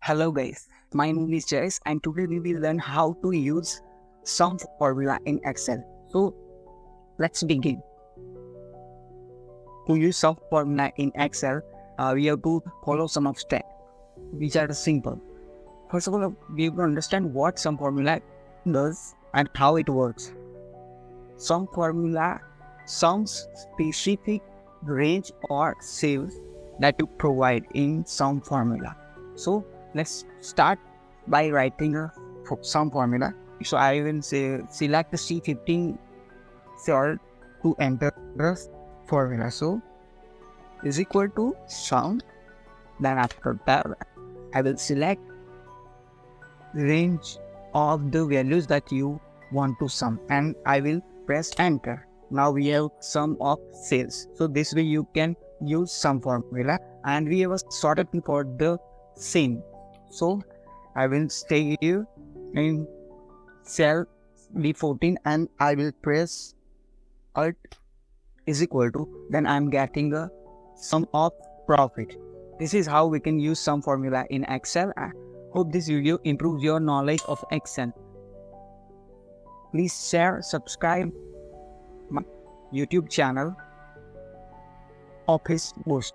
Hello guys, my name is Jace and today we will learn how to use sum formula in Excel. So let's begin. To use sum formula in Excel, we have to follow some of steps which are simple. First of all, we have to understand what sum formula does and how it works. Sum formula sums specific range or cells that you provide in sum formula. So let's start by writing a sum formula. So I will select the C15 cell to enter the formula. So is equal to sum. Then after that, I will select range of the values that you want to sum, and I will press enter. Now we have sum of cells. So this way you can use sum formula, and we have a sorted for the same. So I will stay here in cell B14 and I will press Alt is equal to, then I am getting a sum of profit. This is how we can use sum formula in Excel. I hope this video improves your knowledge of Excel. Please share, subscribe my YouTube channel Office Boost.